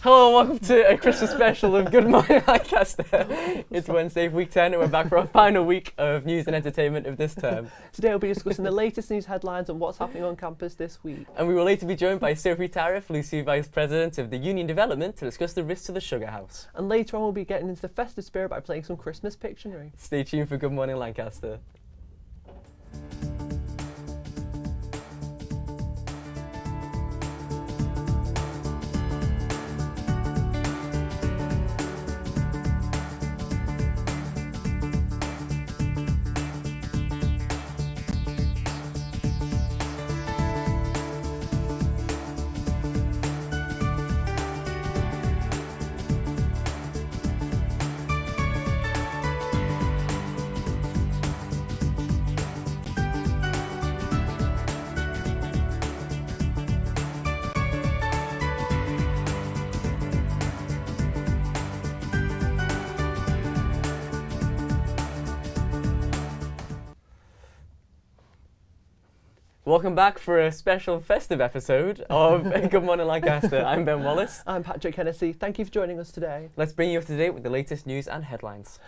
Hello and welcome to a Christmas special of Good Morning Lancaster. It's Wednesday, week 10, and we're back for our final week of news and entertainment of this term. Today we'll be discussing the latest news headlines and what's happening on campus this week. And we will later be joined by Sophie Tariff, Lucy Vice President of the Union Development, to discuss the risks of the Sugar House. And later on we'll be getting into the festive spirit by playing some Christmas Pictionary. Stay tuned for Good Morning Lancaster. Welcome back for a special festive episode of Good Morning Lancaster. I'm Ben Wallace. I'm Patrick Hennessy. Thank you for joining us today. Let's bring you up to date with the latest news and headlines.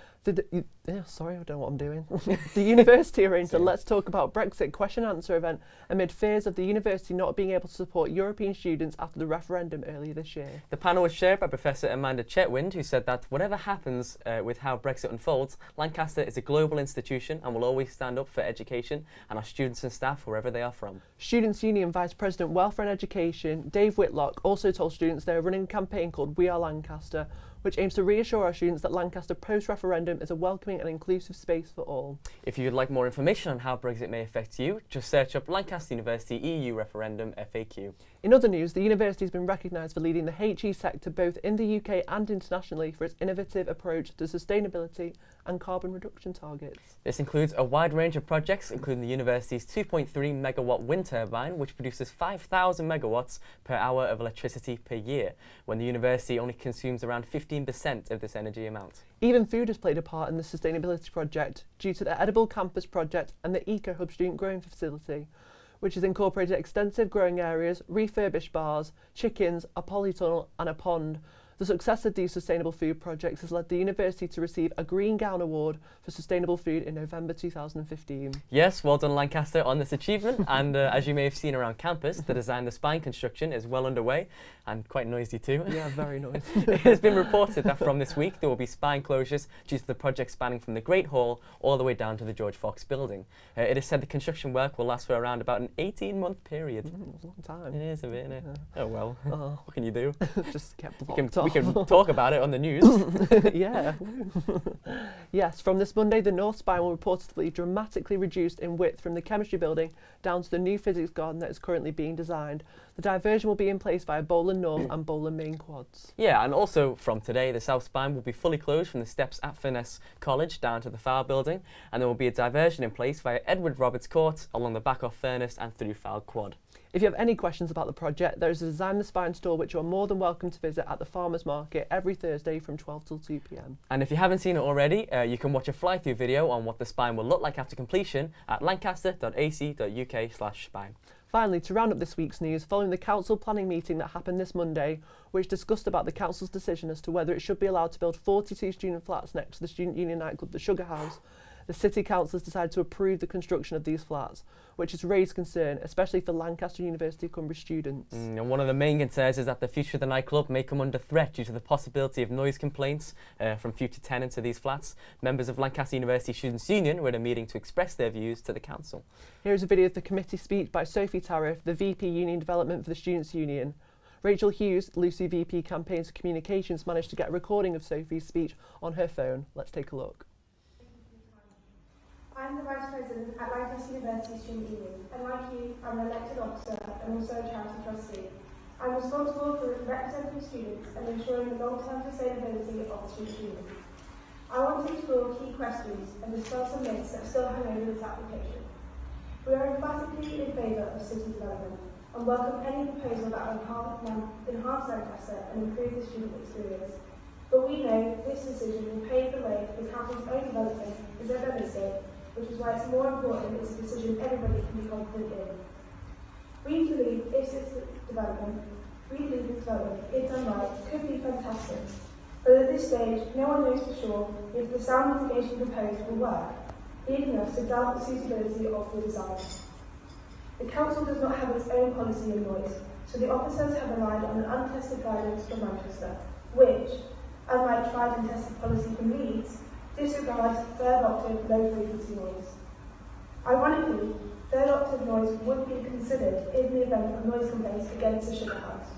Sorry, I don't know what I'm doing. The university arranged a Let's Talk About Brexit question and answer event amid fears of the university not being able to support European students after the referendum earlier this year. The panel was chaired by Professor Amanda Chetwynd, who said that whatever happens with how Brexit unfolds, Lancaster is a global institution and will always stand up for education and our students and staff wherever they are from. Students' Union Vice President Welfare and Education, Dave Whitlock, also told students they are running a campaign called We Are Lancaster, which aims to reassure our students that Lancaster post-referendum is a welcoming and inclusive space for all. If you'd like more information on how Brexit may affect you, just search up Lancaster University EU Referendum FAQ. In other news, the university has been recognised for leading the HE sector both in the UK and internationally for its innovative approach to sustainability and carbon reduction targets. This includes a wide range of projects, including the university's 2.3 megawatt wind turbine, which produces 5,000 megawatts per hour of electricity per year, when the university only consumes around 15% of this energy amount. Even food has played a part in the sustainability project due to the Edible Campus project and the Eco Hub student growing facility, which has incorporated extensive growing areas, refurbished bars, chickens, a polytunnel and a pond. The success of these sustainable food projects has led the university to receive a Green Gown Award for sustainable food in November 2015. Yes, well done Lancaster on this achievement, and as you may have seen around campus, the design of the spine construction is well underway and quite noisy too. Yeah, very noisy. It has been reported that from this week there will be spine closures due to the project spanning from the Great Hall all the way down to the George Fox building. It is said the construction work will last for around about an 18-month period. It's a long time. It is a bit, isn't it? Yeah. Oh well, what can you do? Just kept We can talk about it on the news. Yeah. Yes, from this Monday, the North Spine will reportedly dramatically reduced in width from the chemistry building down to the new physics garden that is currently being designed. The diversion will be in place via Bowland North and Bowland Main quads. Yeah, and also from today, the South Spine will be fully closed from the steps at Furness College down to the Fowle building, and there will be a diversion in place via Edward Roberts Court along the back of Furness and through Fowle Quad. If you have any questions about the project, there is a Design the Spine store which you are more than welcome to visit at the Farmers Market every Thursday from 12 till 2 p.m. And if you haven't seen it already, you can watch a fly-through video on what the spine will look like after completion at lancaster.ac.uk/spine. Finally, to round up this week's news, following the council planning meeting that happened this Monday, which discussed about the council's decision as to whether it should be allowed to build 42 student flats next to the student union nightclub, the Sugar House, the City Council has decided to approve the construction of these flats, which has raised concern, especially for Lancaster University Cumbria students. And one of the main concerns is that the future of the nightclub may come under threat due to the possibility of noise complaints from future tenants of these flats. Members of Lancaster University Students' Union were at a meeting to express their views to the council. Here is a video of the committee speech by Sophie Tariff, the VP Union Development for the Students' Union. Rachel Hughes, Lucy VP Campaigns and Communications, managed to get a recording of Sophie's speech on her phone. Let's take a look. I'm the Vice President at Lancaster University Student Union, and like you, I'm an elected officer and also a charity trustee. I'm responsible for representing students and ensuring the long-term sustainability of the Student Union. I want to explore key questions and dispel some myths that still hang over this application. We are emphatically in favour of city development and welcome any proposal that will enhance Lancaster and improve the student experience. But we know this decision will pave the way for the council's own development is at their mistake, which is why it's more important it's a decision everybody can be confident in. We believe this development, if done right, could be fantastic. But at this stage, no one knows for sure if the sound mitigation proposed will work, leading us to doubt the suitability of the design. The council does not have its own policy on noise, so the officers have relied on an untested guidance from Manchester, which, unlike tried and tested policy from Leeds, disregards third octave low frequency noise. Ironically, third octave noise would be considered in the event of noise complaints against the Sugar House,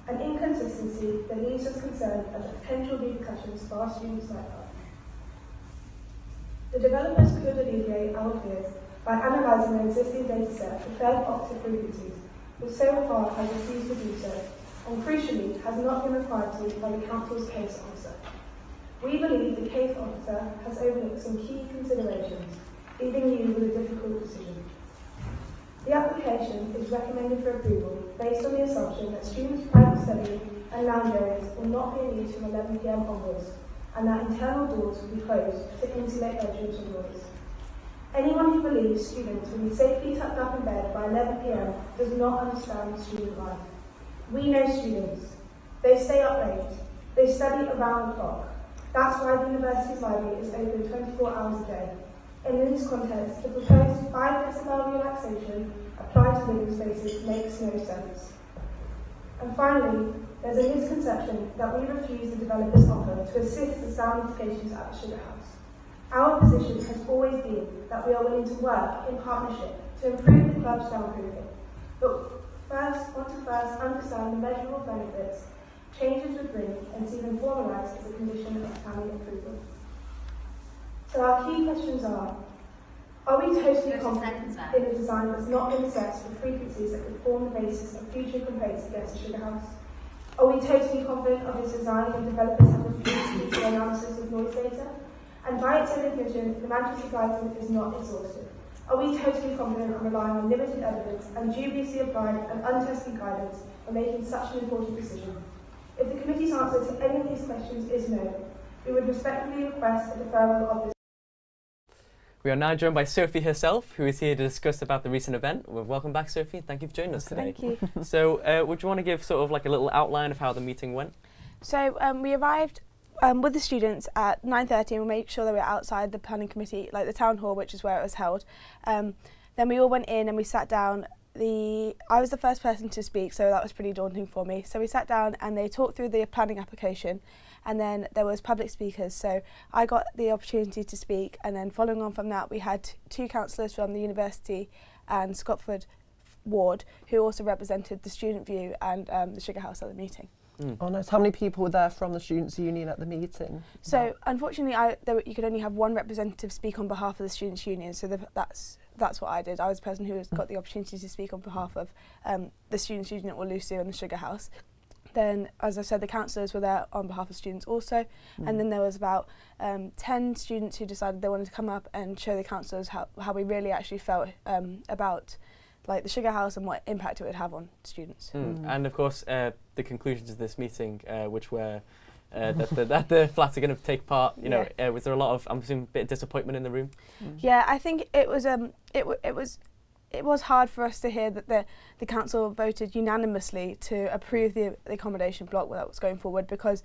an inconsistency that leaves us concerned at the potential repercussions for our students' nightlife. The developers could alleviate our fears by analysing their existing data set for third octave frequencies, but so far has refused to do so, and crucially has not been required to by the council's case officer. We believe the case officer has overlooked some key considerations, leaving you with a difficult decision. The application is recommended for approval based on the assumption that students' private study and lounge areas will not be in use from 11 p.m. onwards, and that internal doors will be closed to insulate bedrooms from noise. Anyone who believes students will be safely tucked up in bed by 11 p.m. does not understand student life. We know students. They stay up late. They study around the clock. That's why the university's library is open 24 hours a day. And in this context, the proposed 5 decibel relaxation applied to living spaces makes no sense. And finally, there's a misconception that we refuse the developer's offer to assist the sound mitigations at the Sugar House. Our position has always been that we are willing to work in partnership to improve the club's soundproofing. But want to first understand the measurable benefits changes would bring and see them formalised as a condition of planning approval. So our key questions are we totally confident in a design that's not been assessed for frequencies that could form the basis of future complaints against the Sugar House? Are we totally confident of this design when developers have refused to do analysis of noise data? And by its own admission, the Manchester guidance is not exhaustive. Are we totally confident on relying on limited evidence and dubiously applied and untested guidance when making such an important decision? If the committee's answer to any of these questions is no, we would respectfully request a deferral of this. We are now joined by Sophie herself, who is here to discuss about the recent event. Well, welcome back, Sophie. Thank you for joining us today. Thank you. So, would you want to give sort of like a little outline of how the meeting went? So we arrived with the students at 9:30 and we made sure they were outside the planning committee, like the town hall, which is where it was held. Then we all went in and we sat down. I was the first person to speak, so that was pretty daunting for me. So we sat down and they talked through the planning application, and then there was public speakers. So I got the opportunity to speak, and then following on from that, we had 2 councillors from the university and Scotford ward who also represented the student view and the Sugar House at the meeting. Oh, nice. How many people were there from the Students' Union at the meeting? So unfortunately, you could only have one representative speak on behalf of the Students' Union. So that's what I did. I was the person who got the opportunity to speak on behalf of the Students' Union at Lucy and the Sugar House. Then, as I said, the councillors were there on behalf of students also, and then there was about 10 students who decided they wanted to come up and show the councillors how we really actually felt about like the sugar house and what impact it would have on students. And of course, the conclusions of this meeting, which were that the flats are going to take part. You know, was there a lot of, I'm assuming, a bit of disappointment in the room? Yeah, I think it was it was hard for us to hear that the council voted unanimously to approve the accommodation block that was going forward, because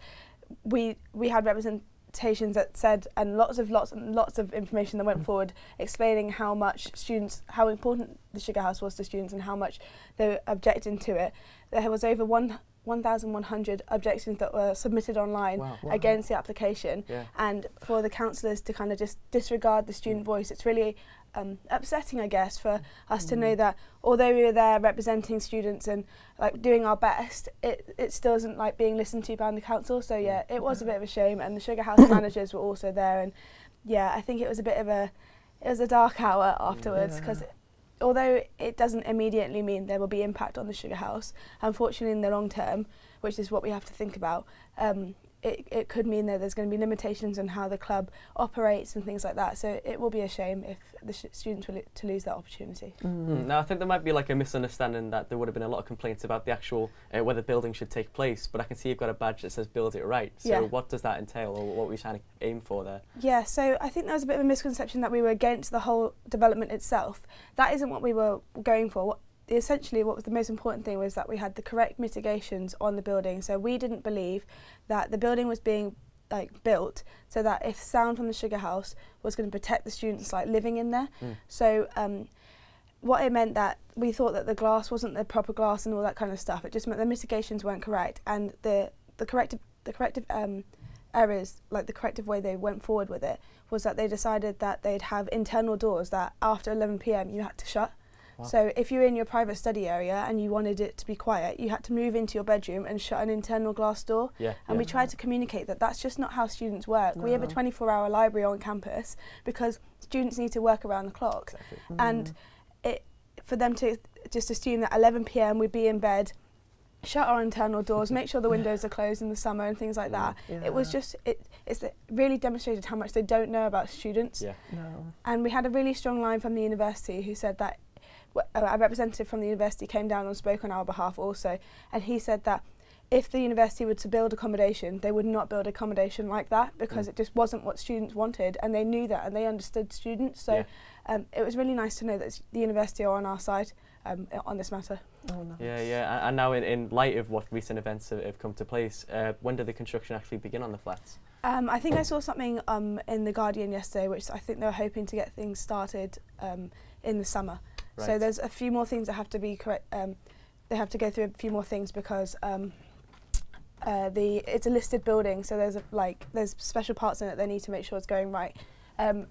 we had representations that said, and lots of information that went forward explaining how important the sugar house was to students and how much they were objecting to it. There was over 1,100 objections that were submitted online against the application, and for the councillors to kind of just disregard the student voice, it's really upsetting, I guess, for us to know that although we were there representing students and like doing our best, it still isn't like being listened to by the council. So yeah, it was a bit of a shame, and the sugar house managers were also there, and yeah, I think it was a dark hour afterwards, because although it doesn't immediately mean there will be impact on the sugar house, unfortunately in the long term, which is what we have to think about, it could mean that there's going to be limitations on how the club operates and things like that. So it will be a shame if the students were to lose that opportunity. Now I think there might be like a misunderstanding that there would have been a lot of complaints about the actual whether building should take place, but I can see you've got a badge that says build it right. So what does that entail, or what were you trying to aim for there? Yeah, so I think there was a bit of a misconception that we were against the whole development itself. That isn't what we were going for. Essentially what was the most important thing was that we had the correct mitigations on the building. So we didn't believe that the building was being built so that if sound from the sugar house was going to protect the students living in there. So what it meant, that we thought that the glass wasn't the proper glass and all that kind of stuff. It just meant the mitigations weren't correct, and the corrective errors, like the corrective way they went forward with it, was that they decided that they'd have internal doors that after 11 p.m. you had to shut. So if you were in your private study area and you wanted it to be quiet, you had to move into your bedroom and shut an internal glass door. And we tried to communicate that that's just not how students work. We have a 24-hour library on campus because students need to work around the clock. And for them to just assume that 11 p.m. we'd be in bed, shut our internal doors, make sure the windows are closed in the summer and things like that. It was just, it's really demonstrated how much they don't know about students. And we had a really strong line from the university who said that, a representative from the university came down and spoke on our behalf also, and he said that if the university were to build accommodation, they would not build accommodation like that, because it just wasn't what students wanted, and they knew that and they understood students. So it was really nice to know that the university are on our side on this matter. And now in light of what recent events have come to place, when did the construction actually begin on the flats? I think I saw something in The Guardian yesterday, which I think they were hoping to get things started in the summer. So there's a few more things that have to be correct. They have to go through a few more things because it's a listed building, so there's special parts in it they need to make sure it's going right, and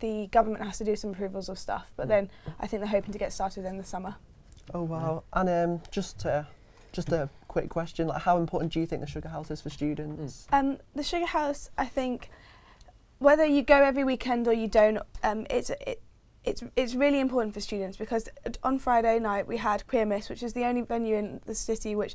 the government has to do some approvals of stuff. But then I think they're hoping to get started in the summer. Oh wow! And just a quick question: how important do you think the sugar house is for students? The sugar house, I think, whether you go every weekend or you don't, it's really important for students, because on Friday night we had Queer Miss, which is the only venue in the city which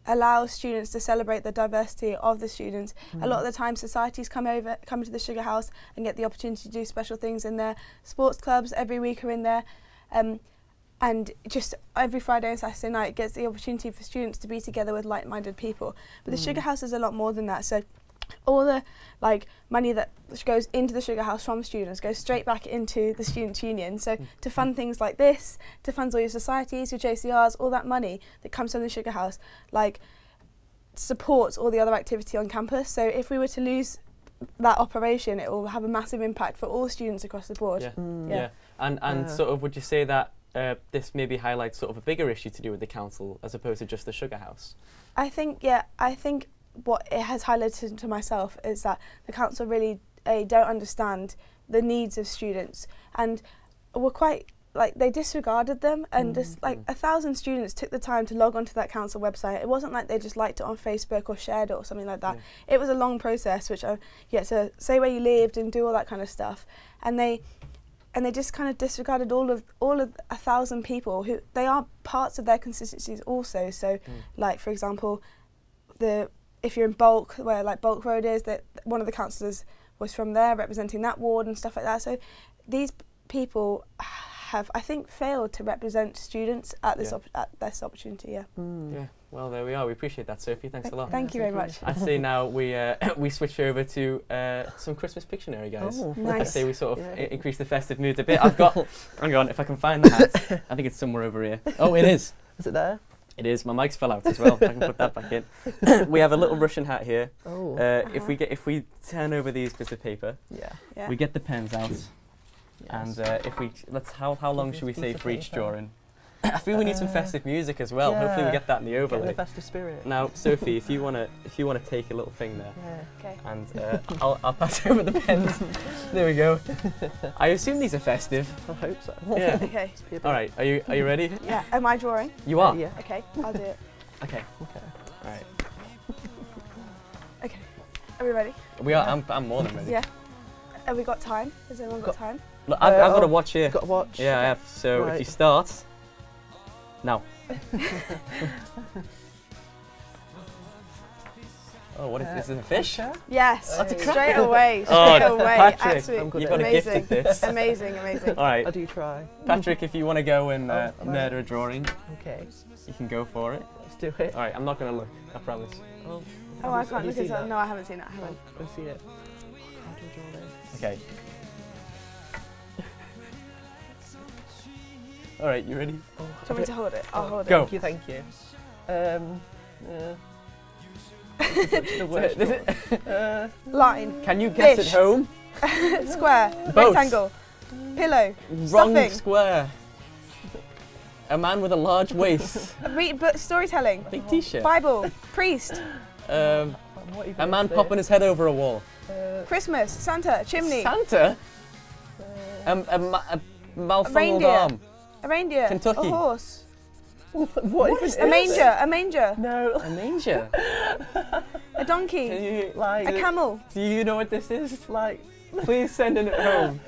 allows students to celebrate the diversity of the students. A lot of the time societies come to the sugar house and get the opportunity to do special things in there. Sports clubs every week are in there, and just every Friday and Saturday night gets the opportunity for students to be together with like-minded people. But the sugar house is a lot more than that. So all the money that goes into the sugar house from students goes straight back into the students' union. So to fund things like this, to fund all your societies, your JCRs, all that money that comes from the sugar house, supports all the other activity on campus. So if we were to lose that operation, it will have a massive impact for all students across the board. And sort of, would you say that this maybe highlights sort of a bigger issue to do with the council as opposed to just the sugar house? I think what it has highlighted to myself is that the council really don't understand the needs of students, and were quite they disregarded them, and just 1,000 students took the time to log onto that council website. It wasn't like they just liked it on Facebook or shared it or something like that. It was a long process, which you had to say where you lived and do all that kind of stuff, and they just kind of disregarded all of 1,000 people who they are parts of their constituencies also. So for example, if you're in Bulk, where Bulk Road is, that one of the councillors was from there representing that ward and stuff like that. So these people have, I think, failed to represent students at this at this opportunity. Yeah. Yeah. Well, there we are. We appreciate that, Sophie. Thanks a lot. Thank you very much. I'd say now we switch over to some Christmas Pictionary, guys. Oh, Nice. I'd say we sort of increase the festive mood a bit. I've got, hang on, if I can find the hat. I think it's somewhere over here. Oh, it is. Is it there? It is. My mics fell out as well. I can put that back in. We have a little Russian hat here. Oh. If we turn over these bits of paper, Yeah. we get the pens out, Yes. and if we how long should we say Piece of for each paper. drawing? I feel we need some festive music as well. Hopefully we yeah. get that in the Get in overlay. the festive spirit. Now, Sophie, if you wanna take a little thing there, Yeah. Okay. and I'll pass over the pens. There we go. I assume these are festive. I hope so. Yeah. Okay. All right. Are you ready? Yeah. Am I drawing? You are. Yeah. Okay. I'll do it. Okay. Okay. All right. Okay. Are we ready? We are. I'm more than ready. Yeah. Have we got time? Has anyone got time? Look, I've got to oh, watch here. Got to watch. Yeah, I have. So if Right. you start now. Oh, what is this? Is it a fish? Pacha? Yes. That's a Hey. crab. Straight away. Oh, Straight away. Patrick, Absolutely. I'm good You've at got a it. gift Amazing. at this. Amazing. Amazing. All right, I do try. Patrick, if you want to go and am I- murder a drawing, Okay. you can go for it. Let's do it. All right, I'm not going to look. I promise. Oh, Oh, I have can't you look seen at that. that? No, I haven't seen it. I haven't. I've seen it. How do I draw this? Okay. All right, you ready? Oh, Do you want me to hold it? I'll hold Go. Thank you, thank you. This is the worst This is- it. Line. Can you guess Fish. at home? Square. Boat. Rectangle. Pillow. Wrong Stuffing. square. A man with a large waist. Storytelling. Big t-shirt. Bible. Priest. What even A man is popping his head over a wall. this? Christmas. Santa. Chimney. Santa? A malformed reindeer. arm. A reindeer. Kentucky. A horse. What even is A manger. A manger. No. A manger. A donkey. Can you, Like, A camel. do you know what this is? like, Please send in at home.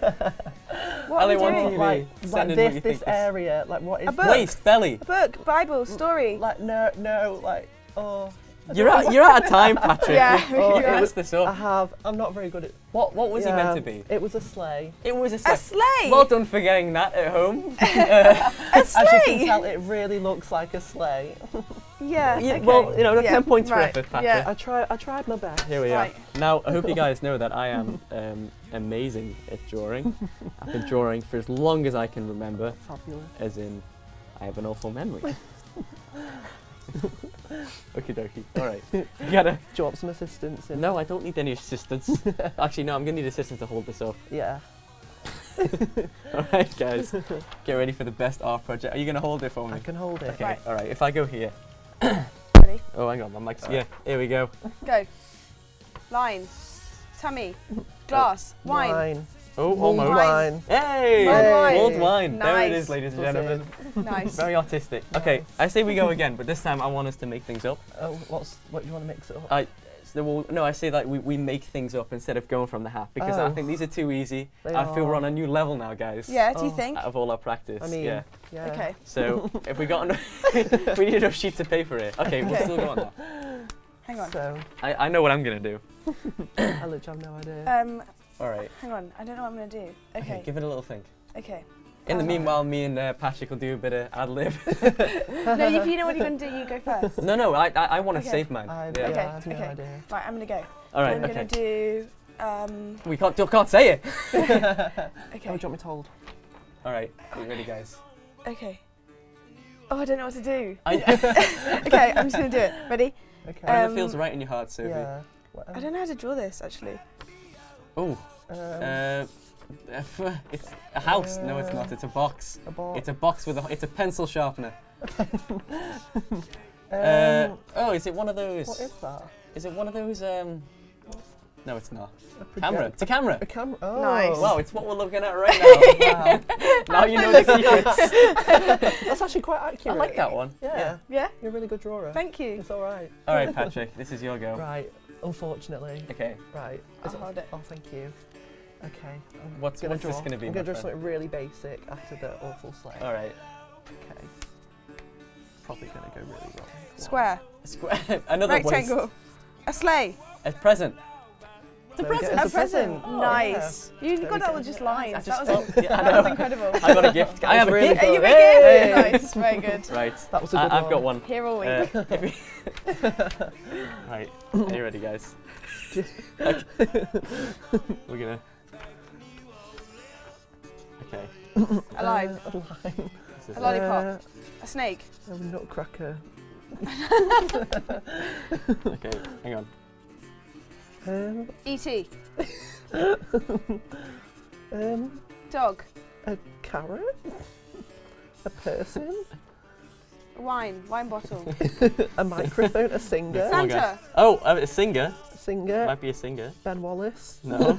What are we LA1 doing? TV. like Send in what you this think area. Like, what is A book. Waist, belly. A book. Bible. Story. Like, no, like, oh. You're out of time, Patrick. Yeah. Oh, You it messed this up. I'm not very good at. What was he meant Yeah, to be? It was a sleigh. It was a A sleigh. sleigh. Well done for getting that at home. A As you can sleigh. tell, it really looks like a sleigh. Yeah. Yeah, okay. well, you know, that's Yeah, 10 points right, for effort, Patrick. yeah. I tried my best. Here we Right. are. Now, I hope you guys know that I am amazing at drawing. I've been drawing for as long as I can remember, Fabulous. as in, I have an awful memory. Okie dokie. All right. You gotta. Do you want some assistance? In? No, I don't need any assistance. Actually, no, I'm gonna need assistance to hold this up. Yeah. All right, guys. Get ready for the best art project. Are you gonna hold it for me? I can hold it. Okay. Right. All right. If I go here. Ready? Oh, hang on. My mic's. Yeah. Here we go. Go. Line. Tummy. Glass. Wine. Oh, Mulled almost. wine. Hey! Mulled wine. Mulled wine. There it Nice. is, ladies and That's it. gentlemen. Nice. Very artistic. Okay, I say we go again, but this time I want us to make things up. Oh, what do you want to mix it up? No, I say like we make things up instead of going from the hat because I Oh. think these are too easy. They I feel we're are. on a new level now, guys. Yeah, do you Oh. think? Out of all our practice. I mean, yeah. yeah. Okay. So if we got enough, we need enough sheets of paper here. Okay, we'll Okay. still go on that. Hang on. So, I know what I'm gonna do. I literally have no idea. All right. Hang on. I don't know what I'm gonna do. Okay. Okay. Give it a little think. Okay. In the meanwhile, me and Patrick will do a bit of ad lib. No, if you know what you're gonna do, you go first. no, I want to Okay. save mine. I Yeah. Okay, I have no okay. idea. Right, I'm gonna go. All right. I'm Okay. gonna do. We can't say it. Okay. Oh, do you want me to hold? All right. Are you ready, guys? Okay. Oh, I don't know what to do. I Okay, I'm just gonna do it. Ready? Okay. Whatever feels right in your heart, Sophie. yeah. I don't know how to draw this actually. Oh. It's a house. No, it's not. It's a box. A box. It's a box with it's a pencil sharpener. Oh, is it one of those? What is that? Is it one of those? No, it's not. A Camera. project- It's a camera. A camera. Oh. Nice. Wow, it's what we're looking at right now. Wow. Now you know the secrets. That's actually quite I accurate. like that one. Yeah. Yeah. You're a really good drawer. Thank you. It's all right. All right, Patrick, this is your go. Right. Unfortunately. Okay. Right. I'll hold it. Oh, thank you. Okay. I'm What's gonna this draw. going to be? I'm my gonna draw friend? something really basic after the awful sleigh. All right. Okay. Probably gonna go really wrong. Come on. Square. Square. Another Rectangle. A sleigh. waist. A present. It's a There we go, present. it's a present. Oh, Nice. You There got we it go. all just lines. I That was, just yeah, I that was know. incredible. I got a gift. I have a really gift. good. You Hey. make it. Nice. Very good. Right. That was a good I've one. got one. Here all week. Right. Are you ready, guys? We're gonna. Okay. A line. A line. This is A lollipop. A snake. A nutcracker. Okay. Hang on. E.T. Um, Dog. a carrot. A person. Wine. Wine bottle. A microphone. A singer. Come on, Santa. guys. Oh, a singer. A singer. Might be a singer. Ben Wallace. No.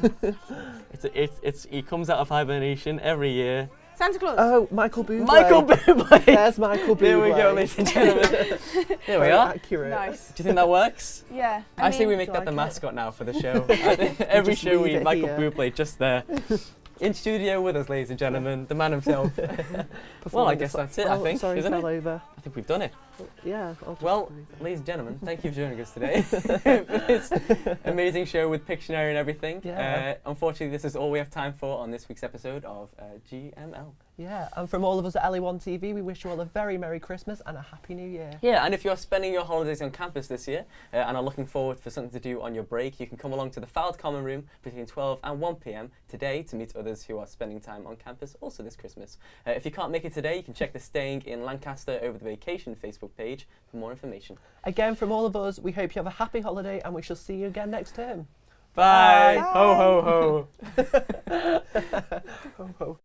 He comes out of hibernation every year. Santa Claus. Oh, Michael Bublé. Michael Bublé. There's Michael Bublé. There we go, ladies and gentlemen. There we Very are. accurate. Nice. Do you think that works? Yeah. I say we I make that like the it. mascot now for the show. Every just show we leave it Michael here. Bublé just there. In studio with us, ladies and gentlemen, the man himself. Well, I guess that's it, I think, Sorry, isn't fell it? over. I think we've done it. Yeah. I'll just Well, leave it. ladies and gentlemen, thank you for joining us today for this amazing show with Pictionary and everything. Yeah. Unfortunately, this is all we have time for on this week's episode of GML. Yeah, and from all of us at LE1 TV, we wish you all a very Merry Christmas and a Happy New Year. Yeah, and if you're spending your holidays on campus this year and are looking forward for something to do on your break, you can come along to the Fouled Common Room between 12 and 1 p.m. today to meet others who are spending time on campus also this Christmas. If you can't make it today, you can check the Staying in Lancaster Over the Vacation Facebook page for more information. Again, from all of us, we hope you have a happy holiday and we shall see you again next term. Bye! Bye. Ho, ho, ho! Ho, ho.